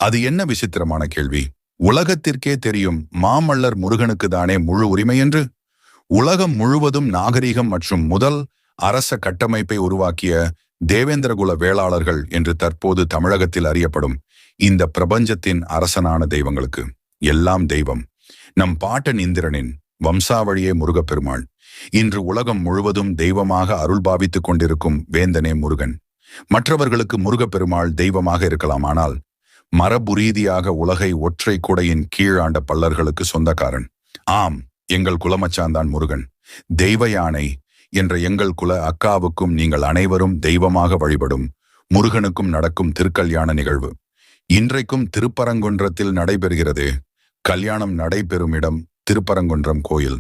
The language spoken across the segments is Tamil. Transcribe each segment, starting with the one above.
அது என்ன விசித்திரமான கேள்வி! உலகத்திற்கே தெரியும் மாமல்லர் முருகனுக்கு தானே முழு உரிமை என்று. உலகம் முழுவதும் நாகரிகம் மற்றும் முதல் அரச கட்டமைப்பை உருவாக்கிய தேவேந்திரகுல வேளாளர்கள் என்று தற்போது தமிழகத்தில் அறியப்படும் இந்த பிரபஞ்சத்தின் அரசனான தெய்வங்களுக்கு எல்லாம் தெய்வம். நம் பாட்டன் இந்திரனின் வம்சாவழியே முருகப்பெருமாள். இன்று உலகம் முழுவதும் தெய்வமாக அருள் பாவித்துக் கொண்டிருக்கும் வேந்தனே முருகன். மற்றவர்களுக்கு முருகப்பெருமாள் தெய்வமாக இருக்கலாம், ஆனால் மரபுரீதியாக உலகை ஒற்றை குடையின் கீழாண்ட பல்லர்களுக்கு சொந்தக்காரன். ஆம், எங்கள் குலமச்சான்தான் முருகன். தெய்வ யானை என்ற எங்கள் குல அக்காவுக்கும் நீங்கள் அனைவரும் தெய்வமாக வழிபடும் முருகனுக்கும் நடக்கும் திருக்கல்யாண நிகழ்வு இன்றைக்கும் திருப்பரங்குன்றத்தில் நடைபெறுகிறது. கல்யாணம் நடைபெறும் இடம் திருப்பரங்குன்றம் கோயில்.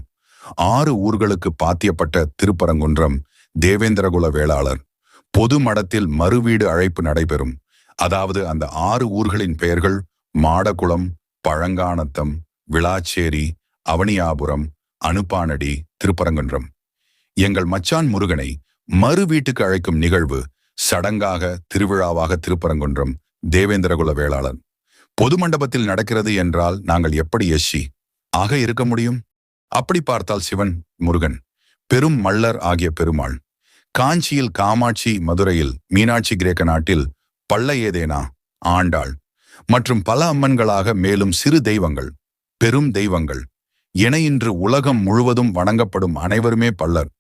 6 ஊர்களுக்கு பாத்தியப்பட்ட திருப்பரங்குன்றம் தேவேந்திரகுல வேளாளர் பொது மடத்தில் மறுவீடு அழைப்பு நடைபெறும். அதாவது அந்த 6 ஊர்களின் பெயர்கள் மாடகுளம், பழங்கானத்தம், விளாச்சேரி, அவனியாபுரம், அனுப்பானடி, திருப்பரங்குன்றம். எங்கள் மச்சான் முருகனை மறு வீட்டுக்கு அழைக்கும் நிகழ்வு சடங்காக திருவிழாவாக திருப்பரங்குன்றம் தேவேந்திரகுல வேளாளர் பொது மண்டபத்தில் நடக்கிறது என்றால் நாங்கள் எப்படி எஸ்சி ஆக இருக்க முடியும்? அப்படி பார்த்தால் சிவன், முருகன், பெரும் மல்லர் ஆகிய பெருமாள், காஞ்சியில் காமாட்சி, மதுரையில் மீனாட்சி, கிரேக்க நாட்டில் பல்லையேதேனா ஆண்டாள் மற்றும் பல அம்மன்களாக மேலும் சிறு தெய்வங்கள், பெரும் தெய்வங்கள் என இன்று உலகம் முழுவதும் வணங்கப்படும் அனைவருமே பல்லர்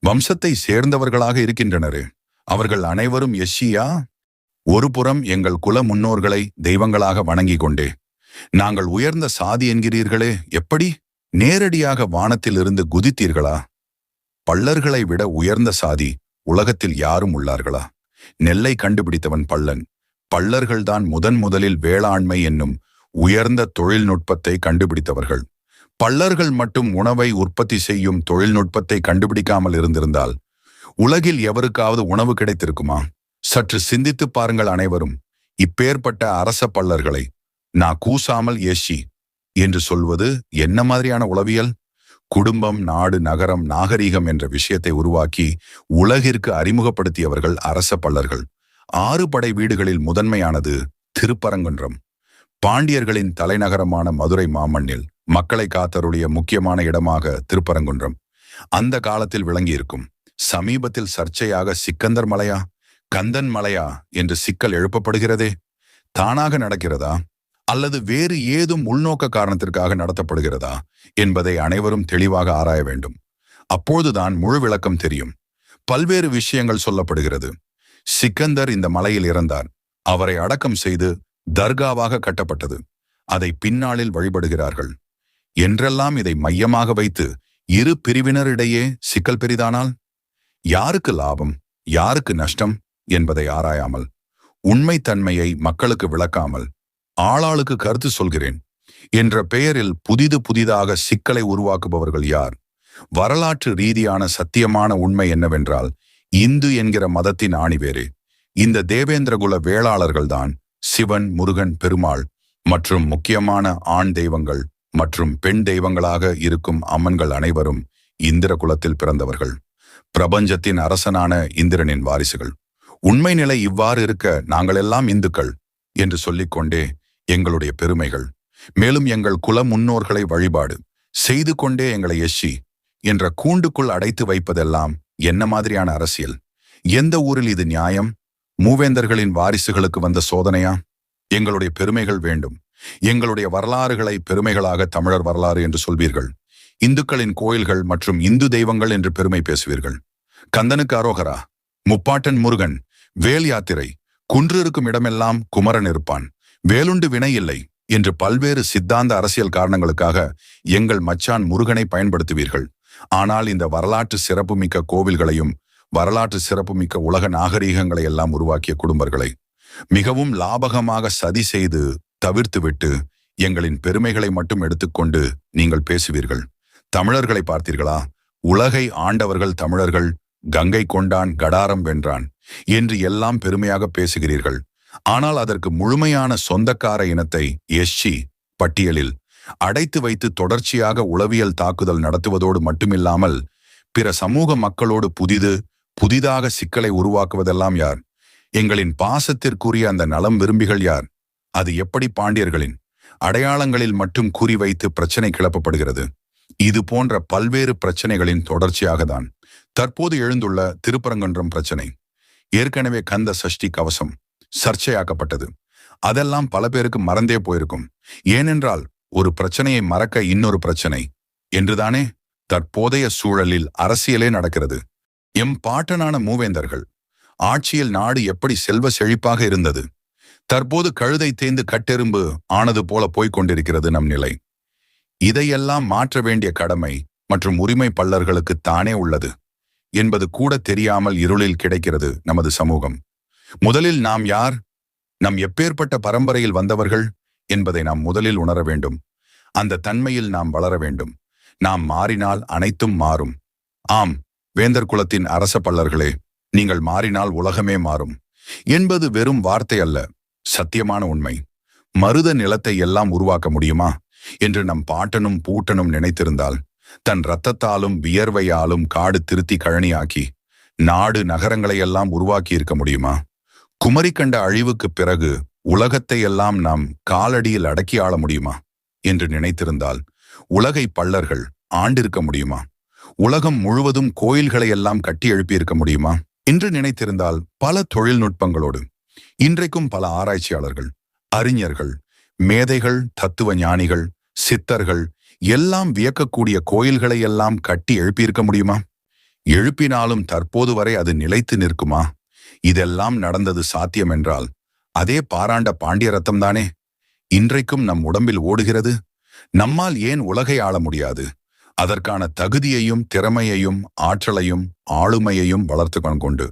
வம்சத்தை சேர்ந்தவர்களாக இருக்கின்றனர். அவர்கள் அனைவரும் எஸ்சியா? ஒரு புறம் எங்கள் குல முன்னோர்களை தெய்வங்களாக வணங்கிக் கொண்டே நாங்கள் உயர்ந்த சாதி என்கிறீர்களே, எப்படி? நேரடியாக வானத்தில் இருந்து குதித்தீர்களா? பல்லர்களை விட உயர்ந்த சாதி உலகத்தில் யாரும் உள்ளார்களா? நெல்லை கண்டுபிடித்தவன் பல்லன். பல்லர்கள்தான் முதலில் வேளாண்மை என்னும் உயர்ந்த தொழில்நுட்பத்தை கண்டுபிடித்தவர்கள். பல்லர்கள் மட்டும் உணவை உற்பத்தி செய்யும் தொழில்நுட்பத்தை கண்டுபிடிக்காமல் இருந்திருந்தால் உலகில் எவருக்காவது உணவு கிடைத்திருக்குமா? சற்று சிந்தித்து பாருங்கள் அனைவரும். இப்பேற்பட்ட அரச பல்லர்களை நான் கூசாமல் எஸ்சி என்று சொல்வது என்ன மாதிரியான உளவியல்? குடும்பம், நாடு, நகரம், நாகரீகம் என்ற விஷயத்தை உருவாக்கி உலகிற்கு அறிமுகப்படுத்தியவர்கள் அரச பல்லர்கள். 6 படை வீடுகளில் முதன்மையானது திருப்பரங்குன்றம். பாண்டியர்களின் தலைநகரமான மதுரை மாமண்ணில் மக்களை காத்தருடைய முக்கியமான இடமாக திருப்பரங்குன்றம் அந்த காலத்தில் விளங்கியிருக்கும். சமீபத்தில் சர்ச்சையாக சிக்கந்தர் மலையா, கந்தன் மலையா என்று சிக்கல் எழுப்பப்படுகிறதே, தானாக நடக்கிறதா அல்லது வேறு ஏதும் உள்நோக்க காரணத்திற்காக நடத்தப்படுகிறதா என்பதை அனைவரும் தெளிவாக ஆராய வேண்டும். அப்போதுதான் முழு விளக்கம் தெரியும். பல்வேறு விஷயங்கள் சொல்லப்படுகிறது. சிக்கந்தர் இந்த மலையில் இறந்தார். அவரை அடக்கம் செய்து தர்காவாக கட்டப்பட்டது. அதை பின்னாளில் வழிபடுகிறார்கள் என்றெல்லாம் இதை மையமாக வைத்து இரு பிரிவினரிடையே சிக்கல் பெரிதானால் யாருக்கு லாபம், யாருக்கு நஷ்டம் என்பதை ஆராயாமல், உண்மைத்தன்மையை மக்களுக்கு விளக்காமல், ஆளாளுக்கு கருத்து சொல்கிறேன் என்ற பெயரில் புதிதாக சிக்கலை உருவாக்குபவர்கள் யார்? வரலாற்று ரீதியான சத்தியமான உண்மை என்னவென்றால், இந்து என்கிற மதத்தின் ஆணிவேரே இந்த தேவேந்திரகுல வேளாளர்கள்தான். சிவன், முருகன், பெருமாள் மற்றும் முக்கியமான ஆண் தெய்வங்கள் மற்றும் பெண் தெய்வங்களாக இருக்கும் அம்மன்கள் அனைவரும் இந்திர குலத்தில் பிறந்தவர்கள். பிரபஞ்சத்தின் அரசனான இந்திரனின் வாரிசுகள். உண்மை நிலை இவ்வாறு இருக்க நாங்களெல்லாம் இந்துக்கள் என்று சொல்லிக்கொண்டே எங்களுடைய பெருமைகள், மேலும் எங்கள் குல முன்னோர்களை வழிபாடு செய்து கொண்டே எங்களை எஸ்சி என்ற கூண்டுக்குள் அடைத்து வைப்பதெல்லாம் என்ன மாதிரியான அரசியல்? எந்த ஊரில் இது நியாயம்? மூவேந்தர்களின் வாரிசுகளுக்கு வந்த சோதனையா? எங்களுடைய பெருமைகள் வேண்டும். எங்களுடைய வரலாறுகளை பெருமைகளாக தமிழர் வரலாறு என்று சொல்வீர்கள். இந்துக்களின் கோயில்கள் மற்றும் இந்து தெய்வங்கள் என்று பெருமை பேசுவீர்கள். கந்தனுக்கு அரோகரா, முப்பாட்டன் முருகன், வேல் யாத்திரை, குன்று இருக்கும் இடமெல்லாம் குமரன் இருப்பான், வேலுண்டு வினை இல்லை என்று பல்வேறு சித்தாந்த அரசியல் காரணங்களுக்காக எங்கள் மச்சான் முருகனை பயன்படுத்துவீர்கள். ஆனால் இந்த வரலாற்று சிறப்புமிக்க கோவில்களையும் வரலாற்று சிறப்புமிக்க உலக நாகரீகங்களை எல்லாம் உருவாக்கிய குடும்பங்களை மிகவும் லாபகமாக சதி செய்து தவிர்த்துவிட்டு எங்களின் பெருமைகளை மட்டும் எடுத்துக்கொண்டு நீங்கள் பேசுவீர்கள். தமிழர்களை பார்த்தீர்களா? உலகை ஆண்டவர்கள் தமிழர்கள், கங்கை கொண்டான், கடாரம் வென்றான் என்று எல்லாம் பெருமையாக பேசுகிறீர்கள். ஆனால் அதற்கு முழுமையான சொந்தக்கார இனத்தை எஸ்சி பட்டியலில் அடைத்து வைத்து தொடர்ச்சியாக உளவியல் தாக்குதல் நடத்துவதோடு மட்டுமில்லாமல் பிற சமூக மக்களோடு புதிதாக சிக்கலை உருவாக்குவதெல்லாம் யார்? எங்களின் பாசத்திற்குரிய அந்த நலம் விரும்பிகள் யார்? அது எப்படி பாண்டியர்களின் அடையாளங்களில் மட்டும் குறிவைத்து பிரச்சனை கிளப்பப்படுகிறது? இது போன்ற பல்வேறு பிரச்சனைகளின் தொடர்ச்சியாக தான் தற்போது எழுந்துள்ள திருப்பரங்குன்றம் பிரச்சனை. ஏற்கனவே கந்த சஷ்டி கவசம் சர்ச்சையாக்கப்பட்டது. அதெல்லாம் பல பேருக்கு மறந்தே போயிருக்கும். ஏனென்றால் ஒரு பிரச்சனையை மறக்க இன்னொரு பிரச்சனை என்றுதானே தற்போதைய சூழலில் அரசியலே நடக்கிறது. எம் பாட்டனான மூவேந்தர்கள் ஆட்சியில் நாடு எப்படி செல்வ செழிப்பாக இருந்தது, தற்போது கழுதை தேய்ந்து கட்டெரும்பு ஆனது போல போய்க் கொண்டிருக்கிறது நம் நிலை. இதையெல்லாம் மாற்ற வேண்டிய கடமை மற்றும் உரிமை பல்லர்களுக்கு தானே உள்ளது என்பது கூட தெரியாமல் இருளில் கிடைக்கிறது நமது சமூகம். முதலில் நாம் யார், நம் எப்பேற்பட்ட பரம்பரையில் வந்தவர்கள் என்பதை நாம் முதலில் உணர வேண்டும். அந்த தன்மையில் நாம் வளர வேண்டும். நாம் மாறினால் அனைத்தும் மாறும். ஆம், வேந்தர் குலத்தின் அரச பல்லர்களே, நீங்கள் மாறினால் உலகமே மாறும் என்பது வெறும் வார்த்தை அல்ல, சத்தியமான உண்மை. மருத நிலத்தை எல்லாம் உருவாக்க முடியுமா என்று நம் பாட்டனும் பூட்டனும் நினைத்திருந்தால், தன் இரத்தத்தாலும் வியர்வையாலும் காடு திருத்தி கழனியாக்கி நாடு நகரங்களையெல்லாம் உருவாக்கி இருக்க முடியுமா? குமரி கண்ட அழிவுக்கு பிறகு உலகத்தை எல்லாம் நாம் காலடியில் அடக்கி ஆள முடியுமா என்று நினைத்திருந்தால், உலகை பல்லர்கள் ஆண்டிருக்க முடியுமா? உலகம் முழுவதும் கோயில்களை எல்லாம் கட்டி எழுப்பியிருக்க முடியுமா என்று நினைத்திருந்தால், பல தொழில்நுட்பங்களோடு இன்றைக்கும் பல ஆராய்ச்சியாளர்கள், அறிஞர்கள், மேதைகள், தத்துவ ஞானிகள், சித்தர்கள் எல்லாம் வியக்கக்கூடிய கோயில்களை எல்லாம் கட்டி எழுப்பியிருக்க முடியுமா? எழுப்பினாலும் தற்போது வரை அது நிலைத்து நிற்குமா? இதெல்லாம் நடந்தது சாத்தியம் என்றால், அதே பாராண்ட பாண்டிய ரத்தம் தானே இன்றைக்கும் நம் உடம்பில் ஓடுகிறது. நம்மால் ஏன் உலகை ஆள முடியாது? அதற்கான தகுதியையும் திறமையையும் ஆற்றலையும் ஆளுமையையும் வளர்த்து கொண்டு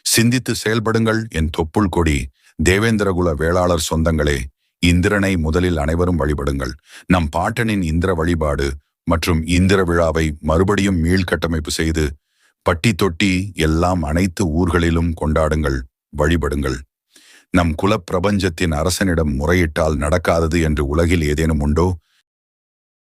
சிந்தித்து செயல்படுங்கள் என் தொப்புள் கொடி தேவேந்திரகுல வேளாளர் சொந்தங்களே. இந்திரனை முதலில் அனைவரும் வழிபடுங்கள். நம் பாட்டனின் இந்திர வழிபாடு மற்றும் இந்திர விழாவை மறுபடியும் மீள்கட்டமைப்பு செய்து பட்டி தொட்டி எல்லாம் அனைத்து ஊர்களிலும் கொண்டாடுங்கள், வழிபடுங்கள். நம் குலப்பிரபஞ்சத்தின் அரசனிடம் முறையிட்டால் நடக்காதது என்று உலகில் ஏதேனும் உண்டோ?